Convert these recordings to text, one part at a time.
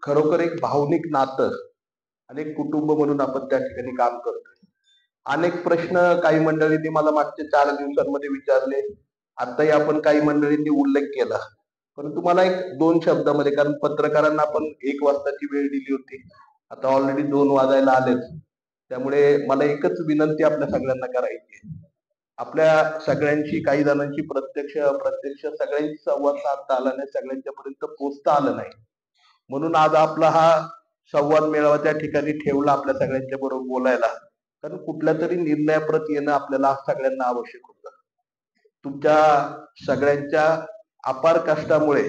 खरोखर एक भावनिक नातं आणि एक कुटुंब म्हणून आपण त्या ठिकाणी काम करतोय. अनेक प्रश्न काही मंडळींनी मला मागच्या 4 दिवसांमध्ये विचारले. आताही आपण काही मंडळींनी उल्लेख केला. परंतु मला एक 2 शब्दामध्ये, कारण पत्रकारांना आपण 1 वाजताची वेळ दिली होती. आता ऑलरेडी 2 वाजायला आलेत. त्यामुळे मला एकच विनंती आपल्या सगळ्यांना करायची आहे. आपल्या सगळ्यांशी, काही जणांशी प्रत्यक्ष अप्रत्यक्ष सगळ्यांशी संवाद साधता आला नाही, सगळ्यांच्यापर्यंत पोहोचता आलं नाही. म्हणून आज आपला हा संवाद मेळावा त्या ठिकाणी ठेवला आपल्या सगळ्यांच्या बरोबर बोलायला. कारण कुठल्या तरी निर्णयाप्रत येणं आपल्याला सगळ्यांना आवश्यक होतं. तुमच्या सगळ्यांच्या अपार कष्टामुळे,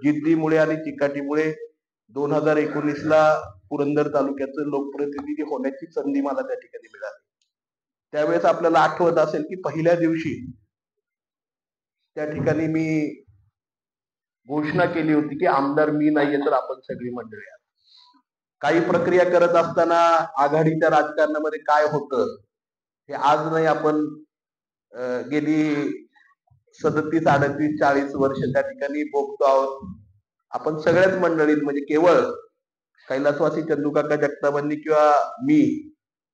जिद्दीमुळे आणि चिकाटीमुळे 2019ला पुरंदर तालुक्याचं लोकप्रतिनिधी होण्याची संधी मला त्या ठिकाणी मिळाली. त्यावेळेस आपल्याला आठवत असेल की पहिल्या दिवशी त्या ठिकाणी मी घोषणा केली होती की आमदार मी नाहीये तर आपण सगळी मंडळी आहोत. काही प्रक्रिया करत असताना आघाडीच्या राजकारणामध्ये काय होतं हे आज नाही, आपण गेली 37, 38, 40 वर्ष त्या ठिकाणी भोगतो आहोत. आपण सगळ्याच मंडळीत, म्हणजे केवळ कैलासवासी चंदूकाका जगतापांनी किंवा मी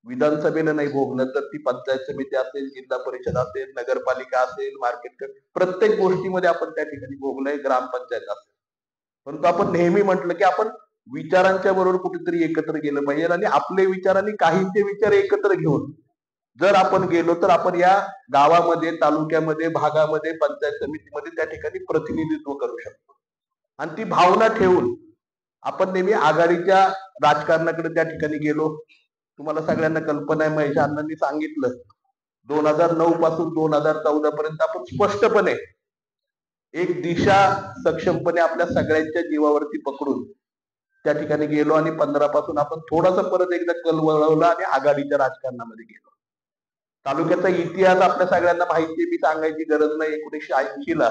विधानसभेनं नाही भोगलं, तर ती पंचायत समिती असेल, जिल्हा परिषद असेल, नगरपालिका असेल, मार्केट, प्रत्येक गोष्टीमध्ये आपण त्या ठिकाणी भोगलंय, ग्रामपंचायत असेल. परंतु आपण नेहमी म्हटलं की आपण विचारांच्या बरोबर कुठेतरी एकत्र गेलं पाहिजे आणि आपले विचार आणि काहींचे विचार एकत्र घेऊन जर आपण गेलो तर आपण या गावामध्ये, तालुक्यामध्ये, भागामध्ये, पंचायत समितीमध्ये त्या ठिकाणी प्रतिनिधित्व करू शकतो. आणि ती भावना ठेवून आपण नेहमी आघाडीच्या राजकारणाकडे त्या ठिकाणी गेलो. तुम्हाला सगळ्यांना कल्पना आहे, महेश अण्णांनी सांगितलं, 2009 पासून 2014 पर्यंत आपण स्पष्टपणे एक दिशा सक्षमपणे आपल्या सगळ्यांच्या जीवावरती पकडून त्या ठिकाणी गेलो आणि 15 पासून आपण थोडासा परत एकदा कल वळवला आणि आघाडीच्या राजकारणामध्ये गेलो. तालुक्याचा इतिहास आपल्या सगळ्यांना माहिती आहे, मी सांगायची गरज नाही. 1980ला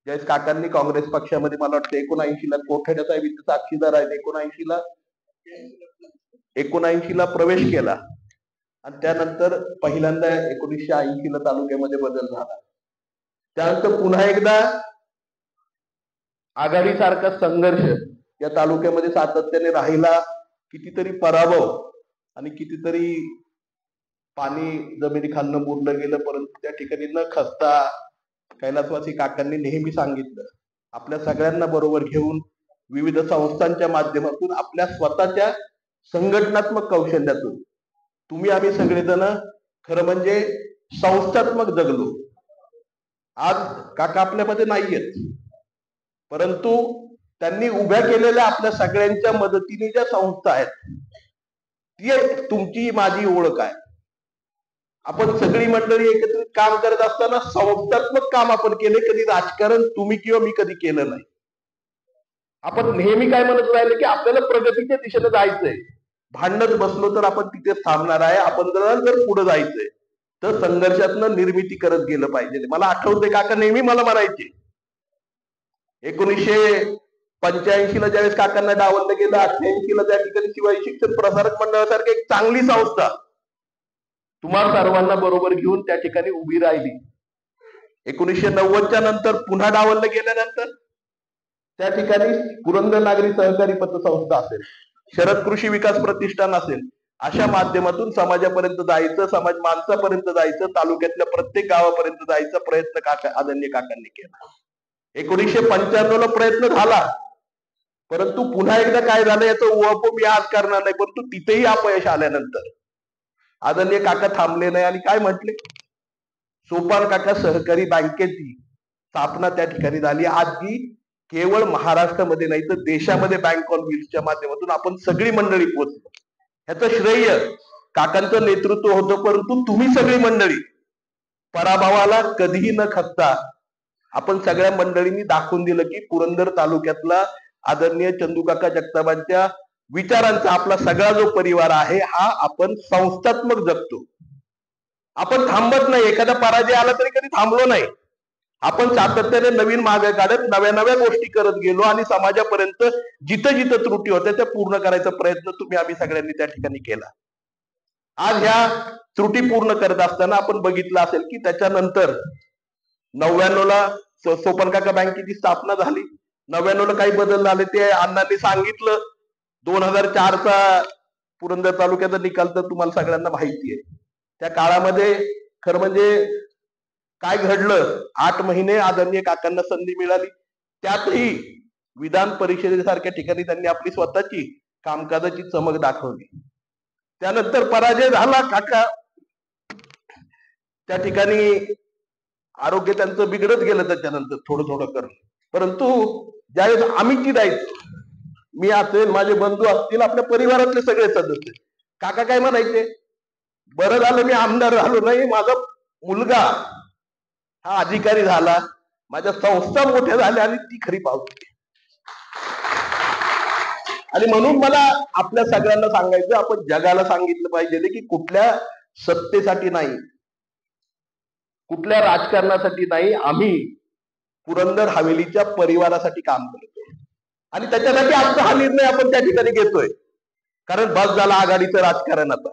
ज्यावेळेस काकांनी काँग्रेस पक्षामध्ये, मला वाटतं 79ला कोठडे साहेब इथे साक्षीदार आहेत, 79ला प्रवेश केला आणि त्यानंतर पहिल्यांदा 1980ला तालुक्यामध्ये बदल झाला. त्यानंतर पुन्हा एकदा आघाडीसारखा संघर्ष या तालुक्यामध्ये सातत्याने राहिला. कितीतरी पराभव आणि कितीतरी पाणी जमिनीखालनं मुरलं गेलं, परंतु त्या ठिकाणी न खचता कैलासवासी काकांनी नेहमी सांगितलं, आपल्या सगळ्यांना बरोबर घेऊन विविध संस्थांच्या माध्यमातून आपल्या स्वतःच्या संघटनात्मक कौशल्यातून तुम्ही आम्ही सगळेजण खरं म्हणजे संस्थात्मक जगलो. आज काका आपल्यामध्ये नाहीयेत, परंतु त्यांनी उभ्या केलेल्या आपल्या सगळ्यांच्या मदतीने ज्या संस्था आहेत, ती तुमची माझी ओळख आहे. आपण सगळी मंडळी एकत्रित काम करत असताना संस्थात्मक काम आपण केले. कधी राजकारण तुम्ही किंवा मी कधी केलं नाही. आपण नेहमी काय म्हणत राहिले की आपल्याला प्रगतीच्या दिशेने जायचंय. भांडत बसलो तर आपण तिथेच थांबणार आहे. आपण जर पुढे जायचंय तर संघर्षातनं निर्मिती करत गेलं पाहिजे. मला आठवते काका नेहमी मला म्हणायचे, 1985ला ज्यावेळेस काकांना डावललं गेलं, 88ला त्या ठिकाणी शिवाय शिक्षण प्रसारक मंडळासारखी एक चांगली संस्था तुम्हाला सर्वांना बरोबर घेऊन त्या ठिकाणी उभी राहिली. 1990च्या नंतर पुन्हा डावललं गेल्यानंतर त्या ठिकाणी पुरंदर नागरी सहकारी पतसंस्था असेल, शरद कृषी विकास प्रतिष्ठान असेल, अशा माध्यमातून समाजापर्यंत जायचं, समाज माणसापर्यंत जायचं, तालुक्यातल्या प्रत्येक गावापर्यंत जायचा प्रयत्न आदरणीय काकांनी केला. 1995ला प्रयत्न झाला, परंतु पुन्हा एकदा काय झालं याचं उहापोह मी आज करणार नाही, परंतु तिथेही अपयश आल्यानंतर आदरणीय काका थांबले नाही आणि काय म्हटले, सोपान काका सहकारी बँकेची स्थापना त्या ठिकाणी झाली. आज जी केवळ महाराष्ट्रामध्ये नाही तर देशामध्ये बँक ऑन व्हील्सच्या माध्यमातून आपण सगळी मंडळी पोहोचलो. ह्याचं श्रेय काकांचं नेतृत्व होतं, परंतु तुम्ही सगळी मंडळी पराभवाला कधीही न खचता आपण सगळ्या मंडळींनी दाखवून दिलं की पुरंदर तालुक्यातला आदरणीय चंदूकाका जगतापांच्या विचारांचा आपला सगळा जो परिवार आहे हा आपण संस्थात्मक जगतो. आपण थांबत नाही. एखादा पराजय आला तरी कधी थांबलो नाही. आपण सातत्याने नवीन मार्ग काढत नव्या नव्या गोष्टी करत गेलो आणि समाजापर्यंत जिथं जिथं त्रुटी होत्या त्या पूर्ण करायचा प्रयत्न तुम्ही आम्ही सगळ्यांनी त्या ठिकाणी केला. आज ह्या त्रुटी पूर्ण करत असताना आपण बघितलं असेल की त्याच्यानंतर 99ला सोपन काका बँकेची स्थापना झाली. 99ला काही बदल झाले ते अण्णांनी सांगितलं. 2004चा पुरंदर तालुक्याचा निकाल तर तुम्हाला सगळ्यांना माहिती आहे. त्या काळामध्ये खरं म्हणजे काय घडलं, 8 महिने आदरणीय काकांना संधी मिळाली, त्यातही विधान परिषदेसारख्या ठिकाणी त्यांनी आपली स्वतःची कामकाजाची चमक दाखवली. त्यानंतर पराजय झाला काका, त्या ठिकाणी आरोग्य त्यांचं बिघडत गेलं त्याच्यानंतर थोडं थोडं करून. परंतु ज्यावेळेस आम्ही चिडायचो, मी असेल, माझे बंधू असतील, आपल्या परिवारातले सगळे सदस्य, काका काय म्हणायचे, बरं झालं मी आमदार झालो नाही, माझा मुलगा हा अधिकारी झाला, माझ्या संस्था मोठ्या झाल्या आणि ती खरी पावती. आणि म्हणून मला आपल्या सगळ्यांना सांगायचं, आपण जगाला सांगितलं पाहिजे की कुठल्या सत्तेसाठी नाही, कुठल्या राजकारणासाठी नाही, आम्ही पुरंदर हवेलीच्या परिवारासाठी काम करतोय. आणि त्याच्यासाठी आजचा हा निर्णय आपण त्या ठिकाणी घेतोय. कारण बस झाला आघाडीचं राजकारण. आता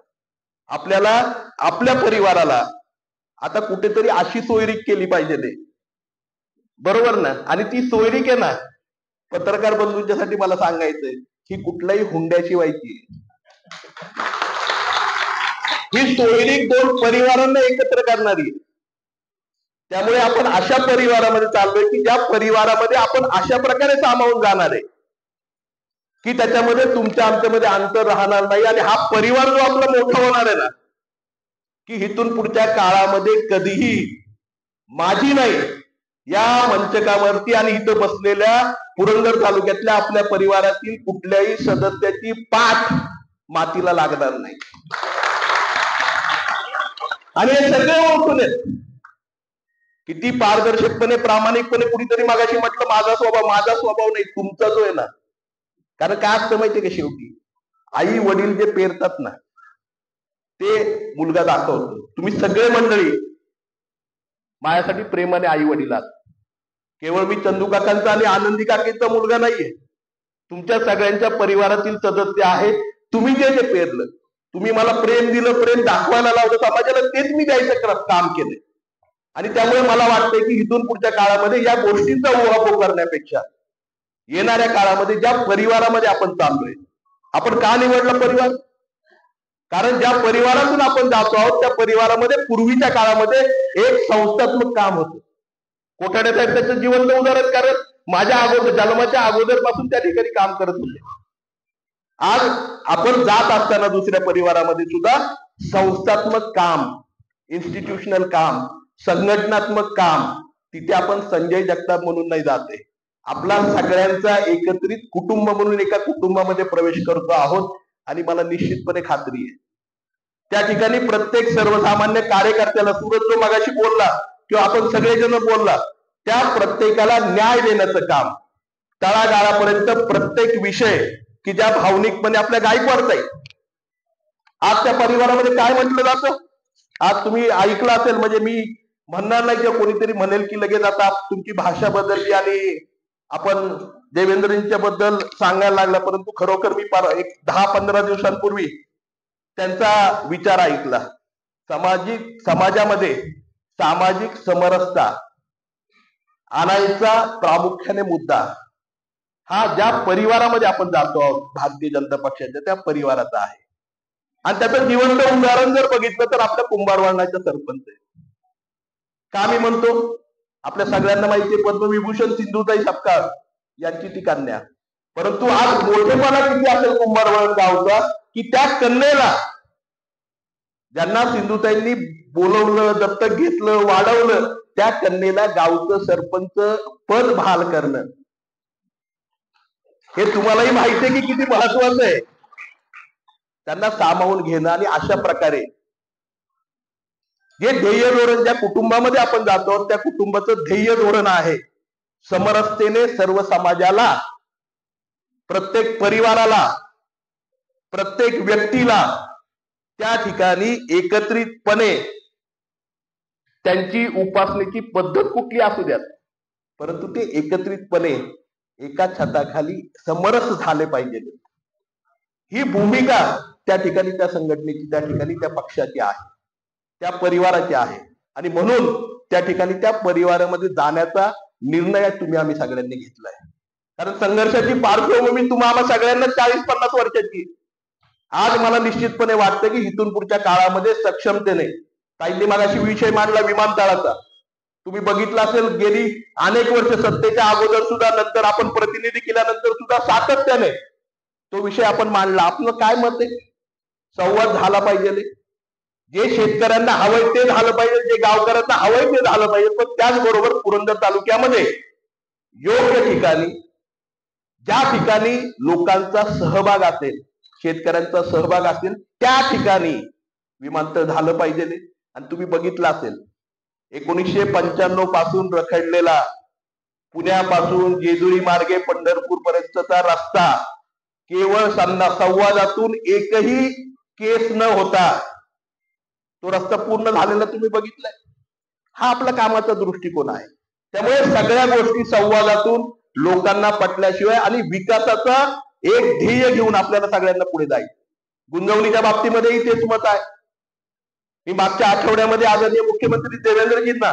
आपल्याला आपल्या परिवाराला आता कुठेतरी अशी सोयरीक केली पाहिजे, बरोबर ना. आणि ती सोयरीक आहे ना, पत्रकार बंधूंच्यासाठी मला सांगायचंय, ही कुठल्याही हुंड्याची व्हायची, ही सोयरीक दोन परिवारांना एकत्र करणारी. त्यामुळे आपण अशा परिवारामध्ये चाललोय की ज्या परिवारामध्ये आपण अशा प्रकारे सामावून जाणार आहे की त्याच्यामध्ये तुमच्या आमच्यामध्ये अंतर राहणार नाही. आणि हा परिवार जो आपला मोठा होणार आहे ना, की इथून पुढच्या काळामध्ये कधीही माझी नाही, या मंचकावरती आणि इथं बसलेल्या पुरंदर तालुक्यातल्या आपल्या परिवारातील कुठल्याही सदस्याची पाठ मातीला लागणार नाही. आणि हे सगळे ओळखून आहेत. किती पारदर्शकपणे, प्रामाणिकपणे, कुणीतरी मागाशी म्हटलं माझा स्वभाव नाही, तुमचा जो आहे ना. कारण काय असतं माहितीये का, शेवटी आई वडील जे पेरतात ना, ते मुलगा दाखवतो. तुम्ही सगळे मंडळी माझ्यासाठी प्रेमाने आई वडील आहात. केवळ मी चंदू काकांचा आणि आनंदी काकींचा मुलगा नाहीये, तुमच्या सगळ्यांच्या परिवारातील सदस्य आहे. तुम्ही जे जे पेरलं, तुम्ही मला प्रेम दिलं, प्रेम दाखवायला लावलं समाजाला, तेच मी द्यायचं काम केलंय. आणि त्यामुळे मला वाटतंय की इथून पुढच्या काळामध्ये या गोष्टींचा उहापोह करण्यापेक्षा येणाऱ्या काळामध्ये ज्या परिवारामध्ये आपण चाललोय, आपण का निवडला परिवार, कारण ज्या परिवारातून आपण जातो आहोत त्या परिवारामध्ये पूर्वीच्या काळामध्ये एक संस्थात्मक काम होतं. कोठाडे साहेब त्याचं जिवंत उदाहरण, कारण माझ्या अगोदर, जन्माच्या अगोदर पासून त्या ठिकाणी काम करत होते. आज आपण जात असताना दुसऱ्या परिवारामध्ये सुद्धा संस्थात्मक काम, इन्स्टिट्यूशनल काम, संघटनात्मक काम, तिथे आपण संजय जगताप म्हणून नाही जाते, आपला सगळ्यांचा एकत्रित कुटुंब म्हणून एका कुटुंबामध्ये प्रवेश करतो आहोत. आणि मला निश्चितपणे खात्री आहे त्या ठिकाणी प्रत्येक सर्वसामान्य कार्यकर्त्याला, सूरज जो मगाशी बोलला किंवा आपण सगळेजण बोलला, त्या प्रत्येकाला न्याय देण्याचं काम, तळागाळापर्यंत प्रत्येक विषय की ज्या भावनिकपणे आपल्या गायकवाड ताई, आज त्या परिवारामध्ये काय म्हटलं जातं, आज तुम्ही ऐकलं असेल, म्हणजे मी म्हणणार नाही किंवा कोणीतरी म्हणेल की लगेच आता तुमची भाषा बदलली आणि आपण देवेंद्रजींच्या बद्दल सांगायला लागला. परंतु खरोखर मी एक 10-15 दिवसांपूर्वी त्यांचा विचार ऐकला. समाजामध्ये सामाजिक समरसता आणायचा प्रामुख्याने मुद्दा हा ज्या परिवारामध्ये आपण जातो आहोत, भारतीय जनता पक्षाच्या त्या परिवाराचा आहे. आणि त्याचं जिवंत उदाहरण जर बघितलं तर आपल्या कुंभारवाडनाचा सरपंच आहे. का मी म्हणतो, आपल्या सगळ्यांना माहिती आहे पद्मविभूषण सिंधुताई सपकाळ यांची ती कन्या. परंतु आज मोठेपणा किती असेल कुंभारवाड गावचा की त्या कन्येला ज्यांना सिंधुताईंनी बोलवलं, दत्तक घेतलं, वाढवलं, त्या कन्येला गावचं सरपंच पद बहाल करणं हे तुम्हालाही माहिती आहे की किती महत्वाचं आहे. त्यांना सामावून घेणं आणि अशा प्रकारे जे ध्येय धोरण ज्या कुटुंबामध्ये आपण जातो त्या कुटुंबाचं ध्येय धोरण आहे समरसतेने सर्व समाजाला, प्रत्येक परिवाराला, प्रत्येक व्यक्तीला त्या ठिकाणी एकत्रितपणे त्यांची उपासनेची पद्धत कुठली असू द्यात, परंतु ते एकत्रितपणे एका छताखाली समरस झाले पाहिजे. ही भूमिका त्या ठिकाणी त्या संघटनेची, त्या ठिकाणी त्या पक्षाची आहे, त्या परिवाराची आहे. आणि म्हणून त्या ठिकाणी त्या परिवारामध्ये जाण्याचा निर्णय तुम्ही आम्ही सगळ्यांनी घेतलाय. कारण संघर्षाची पार्श्वभूमी तुम्हाला सगळ्यांना 40-50 वर्षाची. आज मला निश्चितपणे वाटतं की इथून पुढच्या काळामध्ये सक्षमतेने, काहींनी मगाशी विषय मांडला विमानतळाचा, तुम्ही बघितलं असेल गेली अनेक वर्ष सत्तेच्या अगोदर सुद्धा, नंतर आपण प्रतिनिधी केल्यानंतर सुद्धा सातत्याने तो विषय आपण मांडला. आपलं काय मत आहे? संवाद झाला पाहिजे, जे शेतकऱ्यांना हवंय ते झालं पाहिजे, जे गावकऱ्यांना हवंय ते झालं पाहिजे. पण त्याचबरोबर पुरंदर तालुक्यामध्ये योग्य ठिकाणी, ज्या ठिकाणी लोकांचा सहभाग असेल, शेतकऱ्यांचा सहभाग असेल, त्या ठिकाणी विमानतळ झालं पाहिजे. आणि तुम्ही बघितलं असेल 1995 पासून रखडलेला पुण्यापासून जेजुरी मार्गे पंढरपूर पर्यंतचा रस्ता केवळ संवादातून एकही केस न होता तो रस्ता पूर्ण झालेला तुम्ही बघितलाय. हा आपला कामाचा दृष्टिकोन आहे. त्यामुळे सगळ्या गोष्टी संवादातून लोकांना पटल्याशिवाय आणि विकासाचा एक ध्येय घेऊन आपल्याला सगळ्यांना पुढे जायचं. गुंजवणीच्या बाबतीमध्येही तेच मत आहे. मी मागच्या आठवड्यामध्ये आदरणीय मुख्यमंत्री देवेंद्रजींना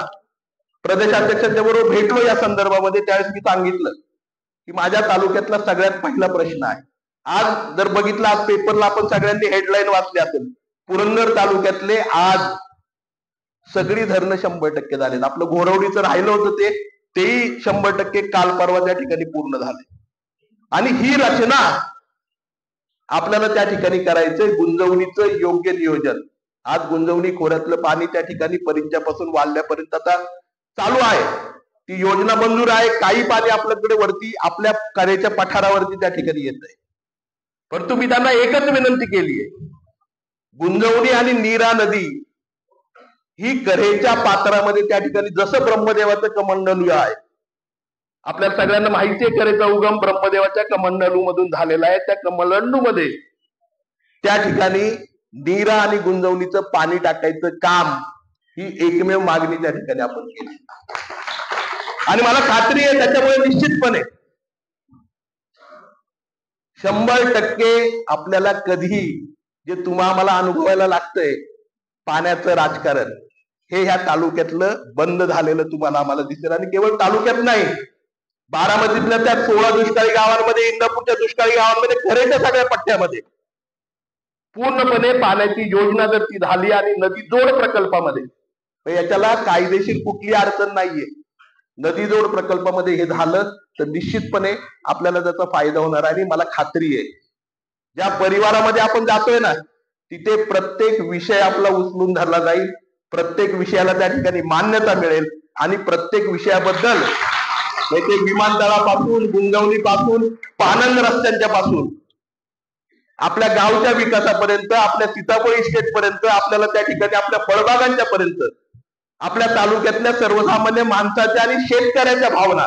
प्रदेशाध्यक्षांच्या बरोबर भेटलो या संदर्भामध्ये. त्यावेळेस मी सांगितलं की माझ्या तालुक्यातला सगळ्यात पहिला प्रश्न आहे. आज जर बघितलं, आज पेपरला आपण सगळ्यांनी हेडलाईन वाचली असेल, पुरंदर तालुक्यातले आज सगळी धरणं 100% झालेत. आपलं घोरवडीचं राहिलं होतं तेही 100% काल परवा त्या ठिकाणी पूर्ण झाले. आणि ही रचना आपल्याला त्या ठिकाणी करायचंय. गुंजवणीचं योग्य नियोजन. आज गुंजवणी खोऱ्यातलं पाणी त्या ठिकाणी परिंच्यापासून वाल्ल्यापर्यंत आता चालू आहे. ती योजना मंजूर आहे. काही पाणी आपल्याकडे वरती आपल्या कार्याच्या पठारावरती त्या ठिकाणी येत आहे. परंतु मी त्यांना एकच विनंती केली आहे, गुंजवणी आणि नीरा नदी ही कऱ्हेच्या पात्रामध्ये त्या ठिकाणी जसं ब्रह्मदेवाचं कमंडलू आहे, आपल्याला सगळ्यांना माहिती आहे करेचा उगम ब्रह्मदेवाच्या कमंडलू मधून झालेला आहे. त्या कमंडलू मध्ये त्या ठिकाणी नीरा आणि गुंजवणीचं पाणी टाकायचं काम ही एकमेव मागणी त्या ठिकाणी आपण केली. आणि मला खात्री आहे त्याच्यामुळे निश्चितपणे 100% आपल्याला कधी जे तुम्हाला अनुभवायला लागतंय पाण्याचं राजकारण, हे ह्या तालुक्यातलं बंद झालेलं तुम्हाला आम्हाला दिसेल. आणि केवळ तालुक्यात नाही, बारामतीतल्या त्या 16 दुष्काळी गावांमध्ये, इंदापूरच्या दुष्काळी गावांमध्ये, खरेच्या सगळ्या पट्ट्यामध्ये पूर्णपणे पाण्याची योजना जर ती झाली आणि नदी जोड प्रकल्पामध्ये, याच्याला कायदेशीर कुठली अडचण नाहीये. नदी जोड प्रकल्पामध्ये हे झालं तर निश्चितपणे आपल्याला त्याचा फायदा होणार आहे. आणि मला खात्री आहे ज्या परिवारामध्ये आपण जातोय ना, तिथे प्रत्येक विषय आपला उचलून धरला जाईल, प्रत्येक विषयाला त्या ठिकाणी मान्यता मिळेल आणि प्रत्येक विषयाबद्दल ते विमानतळापासून, गुंजवणीपासून, पानंद रस्त्यांच्या पासून आपल्या गावच्या विकासापर्यंत, आपल्या सीताफळ इस्टेट पर्यंत, आपल्याला त्या ठिकाणी आपल्या फळबागांच्या पर्यंत, आपल्या तालुक्यातल्या सर्वसामान्य माणसाच्या आणि शेतकऱ्याच्या भावना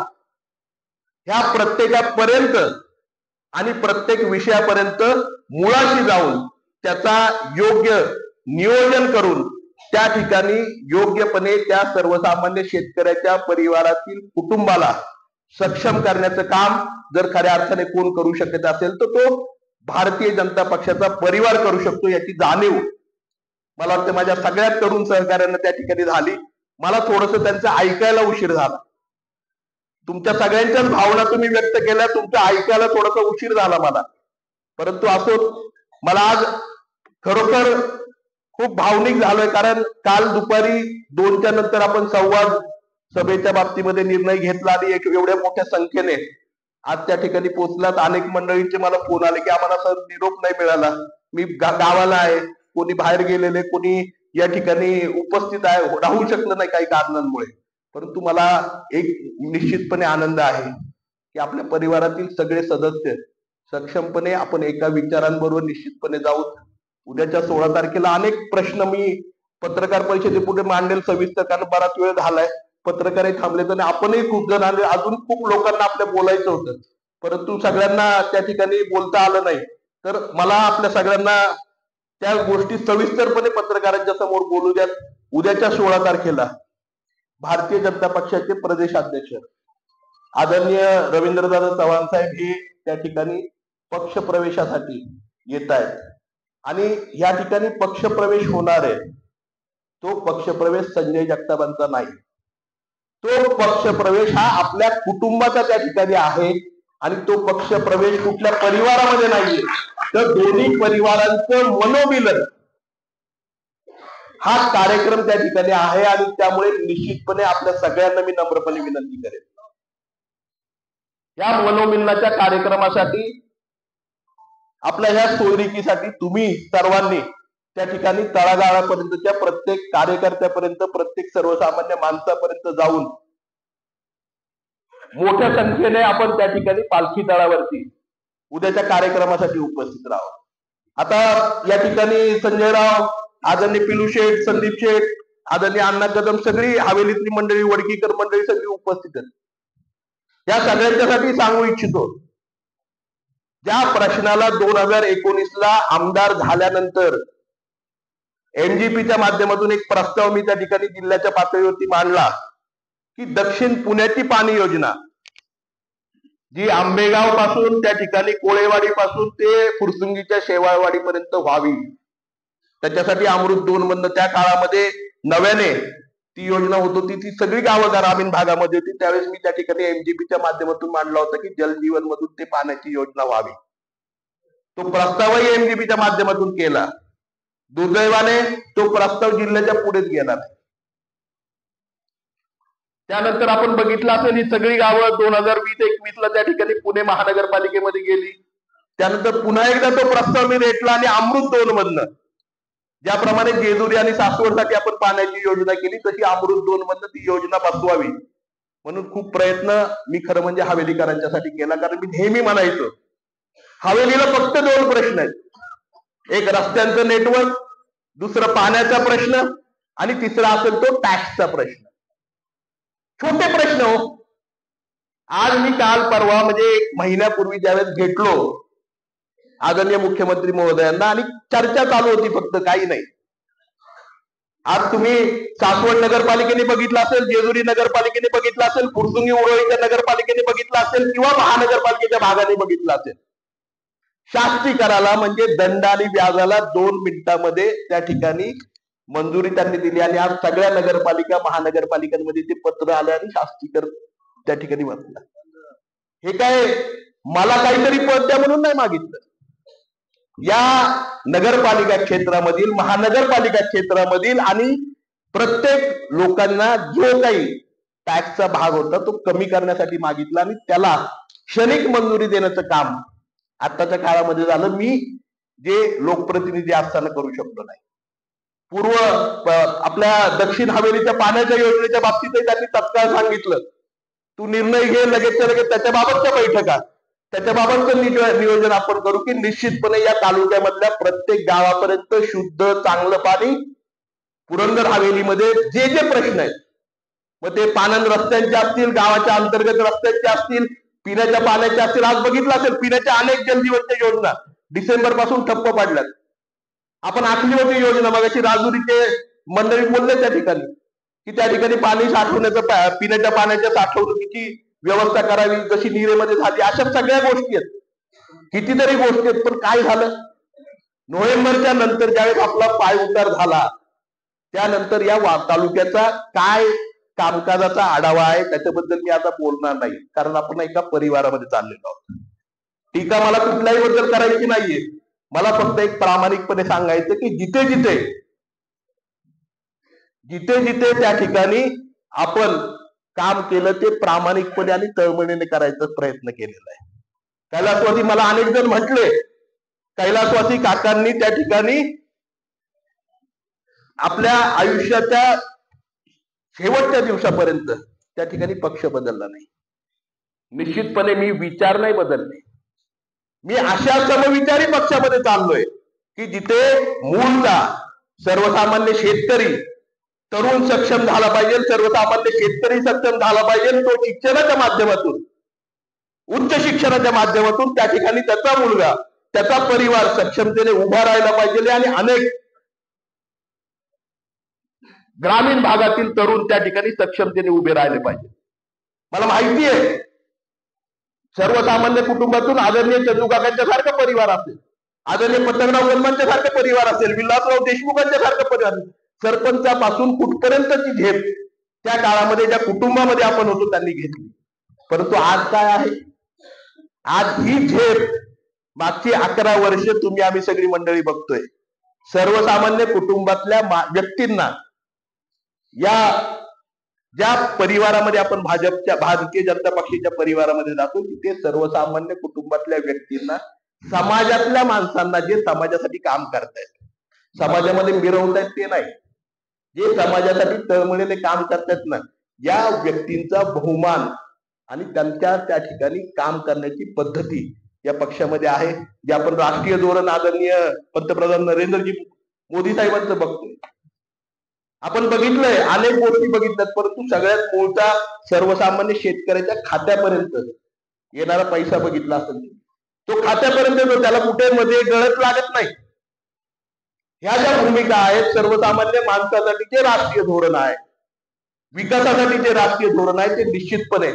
ह्या प्रत्येकापर्यंत आणि प्रत्येक विषयापर्यंत मुळाशी जाऊन त्याचा योग्य नियोजन करून त्या ठिकाणी योग्यपणे त्या सर्वसामान्य शेतकऱ्याच्या परिवारातील कुटुंबाला सक्षम करण्याचं काम जर खऱ्या अर्थाने कोण करू शकत असेल तर तो भारतीय जनता पक्षाचा परिवार करू शकतो. याची जाणीव मला वाटतं माझ्या सगळ्यात तरुण सहकार्यांना त्या ठिकाणी झाली. मला थोडस त्यांचं ऐकायला उशीर झाला. तुमच्या सगळ्यांच्याच भावना तुम्ही व्यक्त केल्या, तुमचं ऐकायला थोडासा उशीर झाला मला. परंतु असो, मला आज खरोखर खूप भावनिक झालोय. कारण काल दुपारी 2च्या नंतर आपण संवाद सभेच्या बाबतीमध्ये निर्णय घेतला आणि एवढ्या मोठ्या संख्येने आज त्या ठिकाणी पोहोचलात. अनेक मंडळींचे मला फोन आले की आम्हाला सर निरोप नाही मिळाला, मी गावाला आहे, कोणी बाहेर गेलेले, कोणी या ठिकाणी उपस्थित आहे, राहू शकलं नाही काही कारणांमुळे. परंतु मला एक निश्चितपणे आनंद आहे की आपल्या परिवारातील सगळे सदस्य सक्षमपणे आपण एका विचारांबरोबर निश्चितपने जाऊ. उद्याच्या 16 तारखेला अनेक प्रश्न मी पत्रकार परिषदेपुढे मांडेल सविस्तर, कारण बराच वेळ झालाय, पत्रकारही थांबले आणि आपणही खूप जण आले, अजून खूप लोकांना आपल्या बोलायचं होतं, परंतु सगळ्यांना त्या ठिकाणी बोलता आलं नाही. तर मला आपल्या सगळ्यांना त्या गोष्टी सविस्तरपणे पत्रकारांच्या समोर बोलू द्यात. उद्याच्या 16 तारखेला भारतीय जनता पक्षाचे प्रदेशाध्यक्ष आदरणीय रवींद्रदादा चव्हाण साहेब हे त्या ठिकाणी पक्ष प्रवेशासाठी येत आहेत. आणि या ठिकाणी पक्ष प्रवेश होणार आहे, तो पक्ष प्रवेश संजय जगतापांचा नाही, तो पक्ष प्रवेश हा आपल्या कुटुंबाचा त्या ठिकाणी आहे. आणि तो पक्ष प्रवेश कुठल्या परिवारामध्ये नाहीये, तर दोन्ही परिवारांचं मनोमिलन हा कार्यक्रम त्या ठिकाणी आहे. आणि त्यामुळे निश्चितपणे आपल्या सगळ्यांना मी नम्रपणे विनंती करेन, या मनोमिलनाच्या कार्यक्रमासाठी, आपल्या ह्या सोयरिकीसाठी तुम्ही सर्वांनी त्या ठिकाणी तळागाळापर्यंतच्या प्रत्येक कार्यकर्त्यापर्यंत, प्रत्येक सर्वसामान्य माणसापर्यंत जाऊन मोठ्या संख्येने आपण त्या ठिकाणी पालखी तळावरती उद्याच्या कार्यक्रमासाठी उपस्थित राहू. आता या ठिकाणी संजय राव, आदरणीय पिलू शेठ, संदीप शेठ, आदरणीय अण्णा कदम, सगळी हवेलीतली मंडळी, वडकीकर मंडळी सगळी उपस्थित आहेत. या सगळ्यांच्यासाठी सांगू इच्छितो, ज्या प्रश्नाला 2019ला आमदार झाल्यानंतर एमजीपीच्या माध्यमातून एक प्रस्ताव मी त्या ठिकाणी जिल्ह्याच्या पातळीवरती मांडला की दक्षिण पुण्याची पाणी योजना जी आंबेगाव पासून त्या ठिकाणी कोळेवाडी पासून ते फुरसुंगीच्या शेवाळवाडी पर्यंत व्हावी, त्याच्यासाठी अमृत 2 मधनं त्या काळामध्ये नव्याने ती योजना होत होती, ती सगळी गावं ग्रामीण भागामध्ये होती. त्यावेळेस मी त्या ठिकाणी एमजीपीच्या माध्यमातून मांडला होता की जलजीवन मधून ते पाण्याची योजना व्हावी. तो प्रस्तावही एमजीपीच्या माध्यमातून केला. दुर्दैवाने तो प्रस्ताव जिल्ह्याच्या पुढेच गेला नाही. त्यानंतर आपण बघितलं असेल ही सगळी गावं 2020-21 ला त्या ठिकाणी पुणे महानगरपालिकेमध्ये गेली. त्यानंतर पुन्हा एकदा तो प्रस्ताव मी रेटला आणि अमृत 2 मधनं, ज्याप्रमाणे जेजुरी आणि सासवडसाठी आपण पाण्याची योजना केली, तशी अमृत 2 मधनं ती योजना बसवावी म्हणून खूप प्रयत्न मी खरं म्हणजे हवेलीकरांच्यासाठी केला. कारण मी नेहमी म्हणायचो, हवेलीला फक्त 2 प्रश्न आहेत, एक रस्त्यांचं नेटवर्क, दुसरं पाण्याचा प्रश्न, आणि तिसरा असेल तो टॅक्सचा प्रश्न. छोटे प्रश्न हो. आज मी काल परवा म्हणजे 1 महिन्यापूर्वी ज्यावेळेस भेटलो आदरणीय मुख्यमंत्री महोदयांना आणि चर्चा चालू होती, फक्त काही नाही. आज तुम्ही सासवड नगरपालिकेने बघितलं असेल, जेजुरी नगरपालिकेने बघितलं असेल, फुरसुंगी उरोळीच्या नगरपालिकेने बघितलं असेल, किंवा महानगरपालिकेच्या भागाने बघितलं असेल, शास्तीकराला म्हणजे दंड आणि व्याजाला 2 मिनिटांमध्ये त्या ठिकाणी मंजुरी त्यांनी दिली. आणि आज सगळ्या नगरपालिका महानगरपालिकांमध्ये ते पत्र आलं आणि शास्तीकर त्या ठिकाणी बसला. हे काय मला काहीतरी पद द्या म्हणून नाही मागितलं. या नगरपालिका क्षेत्रामधील, महानगरपालिका क्षेत्रामधील आणि प्रत्येक लोकांना जो काही टॅक्सचा भाग होता तो कमी करण्यासाठी मागितला आणि त्याला क्षणिक मंजुरी देण्याचं काम आताच्या काळामध्ये झालं. मी जे लोकप्रतिनिधी असताना करू शकलो नाही. आपल्या दक्षिण हवेलीच्या पाण्याच्या योजनेच्या बाबतीतही त्यांनी तत्काळ सांगितलं, तू निर्णय घे लगेचच्या लगेच, त्याच्याबाबतच्या बैठका, त्याच्याबाबतचं नियोजन आपण करू की निश्चितपणे या तालुक्यामधल्या प्रत्येक गावापर्यंत शुद्ध चांगलं पाणी, पुरंदर हवेलीमध्ये जे जे प्रश्न आहेत, मग ते पाणंद रस्त्यांचे असतील, गावाच्या अंतर्गत रस्त्यांचे असतील, पिण्याच्या पाण्याचे असतील. आज बघितलं असेल पिण्याच्या अनेक जलजीवनच्या योजना डिसेंबर पासून ठप्प पडल्यात. आपण आखली होती योजना, मगाशी राजुरीचे मंडळी बोलले त्या ठिकाणी की त्या ठिकाणी पाणी साठवण्याचं, पिण्याच्या पाण्याच्या साठवणुकीची व्यवस्था करावी, जशी नीरेमध्ये झाली. अशा सगळ्या गोष्टी आहेत, कितीतरी गोष्टी आहेत. पण काय झालं, नोव्हेंबरच्या नंतर ज्यावेळेस आपला पाय उतार झाला, त्यानंतर या तालुक्याचा काय कामकाजाचा आढावा आहे त्याच्याबद्दल मी आता बोलणार नाही, कारण आपण एका परिवारामध्ये चाललेलो आहोत. टीका मला कुठल्याही बद्दल करायची नाहीये. मला फक्त एक प्रामाणिकपणे सांगायचं की जिथे जिथे त्या ठिकाणी आपण काम केलं ते प्रामाणिकपणे आणि तळमळीने करायचा प्रयत्न केलेला आहे. कैलासवासी मला अनेक जण म्हटले, कैलासवासी काकांनी त्या ठिकाणी आपल्या आयुष्याच्या शेवटच्या दिवसापर्यंत त्या ठिकाणी पक्ष बदलला नाही. निश्चितपणे मी विचार नाही बदलले. मी अशा समविचारी पक्षामध्ये चाललोय की जिथे मूळचा सर्वसामान्य शेतकरी तरुण सक्षम झाला पाहिजे, सर्वसामान्य शेतकरी सक्षम झाला पाहिजे. तो शिक्षणाच्या माध्यमातून, उच्च शिक्षणाच्या माध्यमातून त्या ठिकाणी त्याचा मुलगा, त्याचा परिवार सक्षमतेने उभा राहायला पाहिजे. आणि अनेक ग्रामीण भागातील तरुण त्या ठिकाणी सक्षमतेने उभे राहिले पाहिजे. मला माहिती आहे सर्वसामान्य कुटुंबातून आदरणीय चंदू काकांच्या सारखा परिवार असेल, आदरणीय पतंगराव गलमांच्या सारखा परिवार असेल, विलासराव देशमुखांच्या सारखा परिवार असेल. सरपंचापासून कुठपर्यंतची झेप त्या काळामध्ये ज्या कुटुंबामध्ये आपण होतो त्यांनी घेतली. परंतु आज काय आहे, आज ही झेप मागची 11 वर्ष तुम्ही आम्ही सगळी मंडळी बघतोय. सर्वसामान्य कुटुंबातल्या व्यक्तींना या ज्या परिवारामध्ये आपण भारतीय जनता पक्षाच्या परिवारामध्ये जातो तिथे सर्वसामान्य कुटुंबातल्या व्यक्तींना, समाजातल्या माणसांना जे समाजासाठी काम करतायत, समाजामध्ये मिरवतायत ते नाही, जे समाजासाठी तळमळीने काम करतायत ना, या व्यक्तींचा बहुमान आणि त्यांच्या त्या ठिकाणी काम करण्याची पद्धती या पक्षामध्ये आहे. जे आपण राष्ट्रीय धोरण आदरणीय पंतप्रधान नरेंद्रजी मोदी साहेबांचं बघतोय, आपण बघितलंय, अनेक गोष्टी बघितल्यात, परंतु सगळ्यात मूळचा सर्वसामान्य शेतकऱ्याच्या खात्यापर्यंत येणारा पैसा बघितला असेल, तो खात्यापर्यंत येतो, त्याला कुठे मध्ये गळत लागत नाही. ह्या ज्या भूमिका आहेत, सर्वसामान्य माणसासाठीचे राष्ट्रीय धोरण आहे, विकासासाठी जे राष्ट्रीय धोरण आहे, ते निश्चितपणे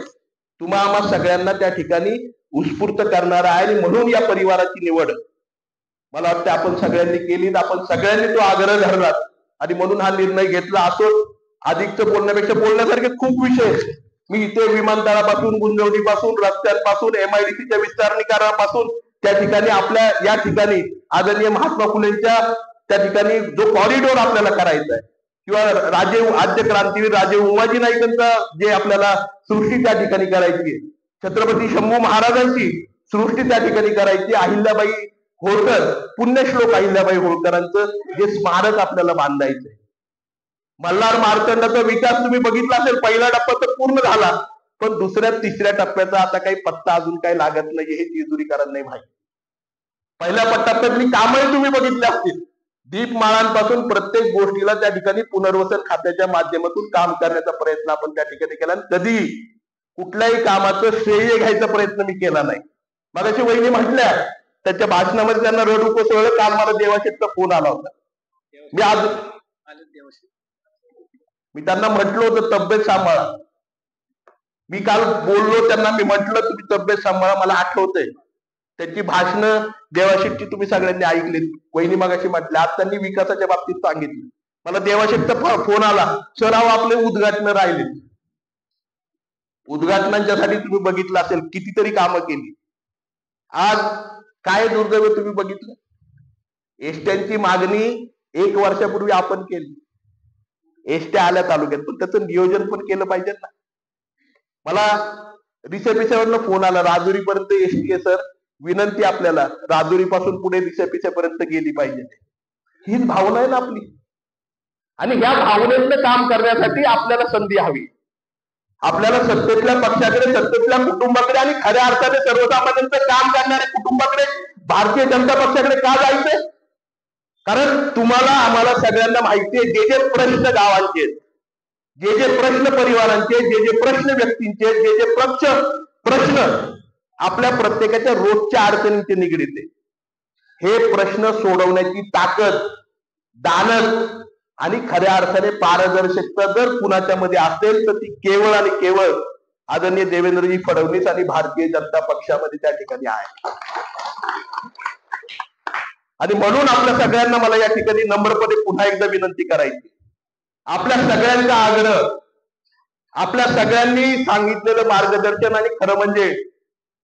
तुम्हा आम्हा सगळ्यांना त्या ठिकाणी उत्स्फूर्त करणार आहे. आणि म्हणून या परिवाराची निवड मला वाटतं आपण सगळ्यांनी केली, आपण सगळ्यांनी तो आग्रह धरला आणि म्हणून हा निर्णय घेतला. असो, अधिकचं बोलण्यापेक्षा बोलण्यासारखे खूप विषय आहेत. मी इथे विमानतळापासून, गुंजवणीपासून, रस्त्यांपासून, MIDCच्या विस्तारीकरणापासून, त्या ठिकाणी आपल्या या ठिकाणी आदरणीय महात्मा फुलेंच्या त्या ठिकाणी जो कॉरिडॉर आपल्याला करायचा आहे, किंवा आद्य क्रांतीवीर राजे उमाजी नाईकांचा जे आपल्याला सृष्टी त्या ठिकाणी करायची, छत्रपती शंभू महाराजांची सृष्टी त्या ठिकाणी करायची, अहिल्याबाई होळकर, पुण्यश्लोक अहिल्याबाई होळकरांचं जे स्मारक आपल्याला बांधायचंय, मल्हार मार्तंडाचा विकास तुम्ही बघितला असेल, पहिला टप्पा तर पूर्ण झाला, पण दुसऱ्या तिसऱ्या टप्प्याचा आता काही पत्ता अजून काही लागत नाही, हे जेजुरीकरांना नाही माहिती. पहिल्या टप्प्यातली कामही तुम्ही बघितली असतील, दीपमाळांपासून प्रत्येक गोष्टीला त्या ठिकाणी पुनर्वसन खात्याच्या माध्यमातून काम करण्याचा प्रयत्न आपण त्या ठिकाणी केला. कधी कुठल्याही कामाचं श्रेय घ्यायचा प्रयत्न मी केला नाही. मगाशी वहिनी म्हटल्या, त्याच्या भाषणामध्ये त्यांना रडू कोसळलं. काल मला देवाशेठचा फोन आला होता. मी त्यांना म्हटलं होतं तब्येत सांभाळा. मी काल बोललो त्यांना, मी म्हटलं तुम्ही तब्येत सांभाळा. मला आठवतंय त्याची भाषणं देवाशेठची तुम्ही सगळ्यांनी ऐकली. वहिनी मगाशी म्हटल्या, आज त्यांनी विकासाच्या बाबतीत सांगितलं. मला देवाशेठचा फोन आला, सर आपले उद्घाटन राहिले. उद्घाटनांच्या साठी तुम्ही बघितलं असेल कितीतरी कामं केली. आज काय दुर्दैव तुम्ही बघितलं, एसट्यांची मागणी 1 वर्षापूर्वी आपण केली, एसट्या आल्या तालुक्यात, पण त्याचं नियोजन पण केलं पाहिजे ना. मला रिसेपिसेवरनं फोन आला, राजुरीपर्यंत एसटी आहे सर, विनंती आपल्याला राजुरी पासून पुढे रिसेपिसेपर्यंत गेली पाहिजे. हीच भावना आहे ना आपली, आणि ह्या भावनेतलं काम करण्यासाठी आपल्याला संधी हवी. आपल्याला सत्तेतल्या पक्षाकडे, सत्तेतल्या कुटुंबाकडे आणि खऱ्या अर्थाने सर्वसामान्यांचं काम करणाऱ्या कुटुंबाकडे, भारतीय जनता पक्षाकडे का जायचंय? कारण तुम्हाला आम्हाला सगळ्यांना माहिती आहे, जे जे प्रश्न गावांचे, जे जे प्रश्न परिवारांचे, जे जे प्रश्न व्यक्तींचे, जे जे प्रश्न आपल्या प्रत्येकाच्या रोजच्या अडचणींचे निगडीत आहे, हे प्रश्न सोडवण्याची ताकद, दानत आणि खऱ्या अर्थाने पारदर्शकता जर कुणाच्या मध्ये असेल तर ती केवळ आणि केवळ आदरणीय देवेंद्रजी फडणवीस आणि भारतीय जनता पक्षामध्ये त्या ठिकाणी आहे. आणि म्हणून आपल्या सगळ्यांना मला या ठिकाणी नम्रपणे पुन्हा एकदा विनंती करायची, आपल्या सगळ्यांचा आग्रह, आपल्या सगळ्यांनी सांगितलेलं मार्गदर्शन, आणि खरं म्हणजे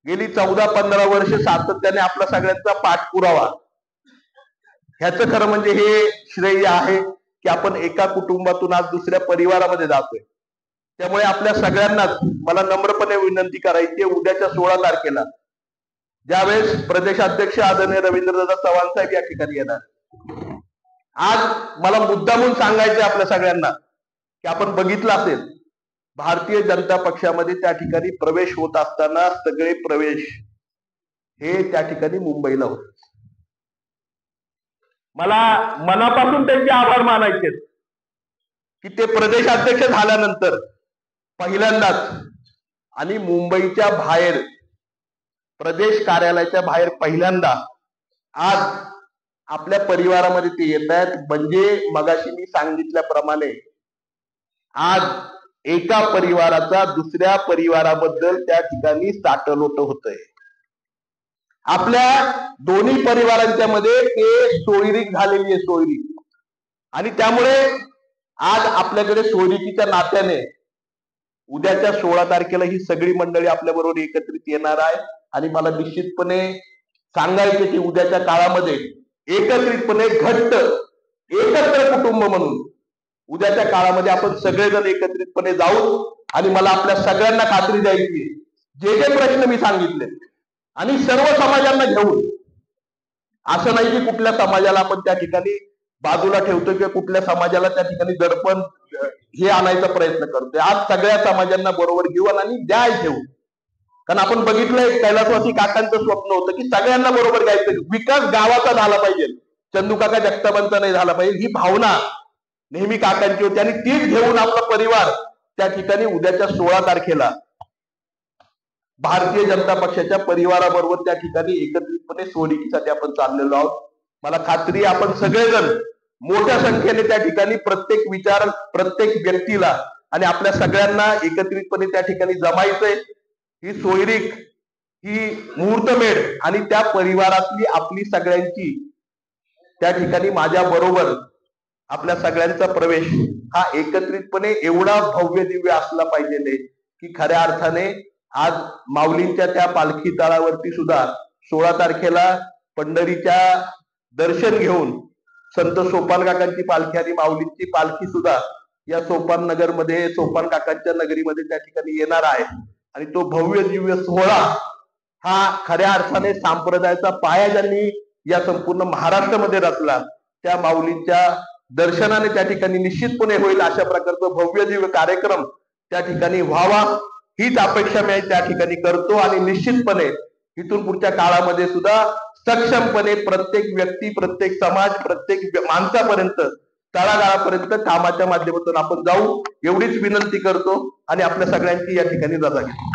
गेली 14-15 वर्ष सातत्याने आपला सगळ्यांचा पाठपुरावा, ह्याचं खरं म्हणजे हे श्रेय आहे की आपण एका कुटुंबातून आज दुसऱ्या परिवारामध्ये जातोय. त्यामुळे आपल्या सगळ्यांनाच मला नम्रपणे विनंती करायची, उद्याच्या 16 तारखेला ज्यावेळेस प्रदेशाध्यक्ष आदरणीय रवींद्रदादा चव्हाण साहेब या ठिकाणी येणार, आज मला मुद्दामून सांगायचंय आपल्या सगळ्यांना की आपण बघितलं असेल, भारतीय जनता पक्षामध्ये त्या ठिकाणी प्रवेश होत असताना सगळे प्रवेश हे त्या ठिकाणी मुंबईला होते. मला मनापासून त्यांचे आभार मानायचे की ते प्रदेशाध्यक्ष झाल्यानंतर पहिल्यांदाच आणि मुंबईच्या बाहेर, प्रदेश कार्यालयाच्या बाहेर पहिल्यांदा आज आपल्या परिवारामध्ये ते येत आहेत. म्हणजे मगाशी मी सांगितल्याप्रमाणे आज एका परिवाराचा दुसऱ्या परिवाराबद्दल त्या ठिकाणी साटलोट होतंय. आपल्या दोन्ही परिवारांच्या मध्ये ते सोयरीक झालेली आहे, सोयरीक. आणि त्यामुळे आज आपल्याकडे सोयरिकीच्या नात्याने उद्याच्या 16 तारखेला ही सगळी मंडळी आपल्या बरोबर एकत्रित येणार आहे. आणि मला निश्चितपणे सांगायचे की उद्याच्या काळामध्ये एकत्रितपणे घट्ट एकत्र कुटुंब म्हणून उद्याच्या काळामध्ये आपण सगळेजण एकत्रितपणे जाऊ आणि मला आपल्या सगळ्यांना खात्री द्यायची जे जे प्रश्न मी सांगितले आणि सर्व समाजांना घेऊन असं नाही की कुठल्या समाजाला आपण त्या ठिकाणी बाजूला ठेवतोय किंवा कुठल्या समाजाला त्या ठिकाणी दडपण हे आणायचा प्रयत्न करतोय. आज सगळ्या समाजांना बरोबर घेऊन आणि द्याय ठेवू. कारण आपण बघितलंय कैलासवासी काकांचं स्वप्न होतं की सगळ्यांना बरोबर घ्यायचं, विकास गावाचा झाला पाहिजे, चंदू काका जगतापांचा नाही झाला पाहिजे, ही भावना नेहमी काकांची होती आणि तीच घेऊन आपला परिवार त्या ठिकाणी उद्याच्या 16 तारखेला भारतीय जनता पक्षाच्या परिवाराबरोबर त्या ठिकाणी एकत्रितपणे सोडतीसाठी आपण चाललेलो आहोत. मला खात्री आहे आपण सगळेजण मोठ्या संख्येने त्या ठिकाणी प्रत्येक विचार प्रत्येक व्यक्तीला आणि आपल्या सगळ्यांना एकत्रितपणे त्या ठिकाणी जमायचंय. ही सोयरीक ही मुहूर्तमेढ आणि त्या परिवारातली आपली सगळ्यांची त्या ठिकाणी माझ्या बरोबर आपल्या सगळ्यांचा प्रवेश हा एकत्रितपणे एवढा भव्य दिव्य असला पाहिजे की खऱ्या अर्थाने आज माऊलींच्या त्या पालखी तळावरती सुद्धा 16 तारखेला पंढरीच्या दर्शन घेऊन संत सोपान काकांची पालखी आणि माऊलींची पालखी सुद्धा या सोपान नगरमध्ये सोपान काकांच्या नगरीमध्ये त्या ठिकाणी येणार आहे आणि तो भव्य दिव्य सोहळा हा खऱ्या अर्थाने संप्रदायाचा पाया ज्यांनी या संपूर्ण महाराष्ट्रामध्ये रचला त्या माऊलींच्या दर्शनाने त्या ठिकाणी निश्चितपणे होईल. अशा प्रकारचा भव्य दिव्य कार्यक्रम त्या ठिकाणी व्हावा हीच अपेक्षा मी त्या ठिकाणी करतो आणि निश्चितपणे इथून पुढच्या काळामध्ये सुद्धा सक्षमपणे प्रत्येक व्यक्ती प्रत्येक समाज प्रत्येक माणसापर्यंत तळागाळापर्यंत कामाच्या माध्यमातून आपण जाऊ एवढीच विनंती करतो आणि आपल्या सगळ्यांची या ठिकाणी रजा घेतो.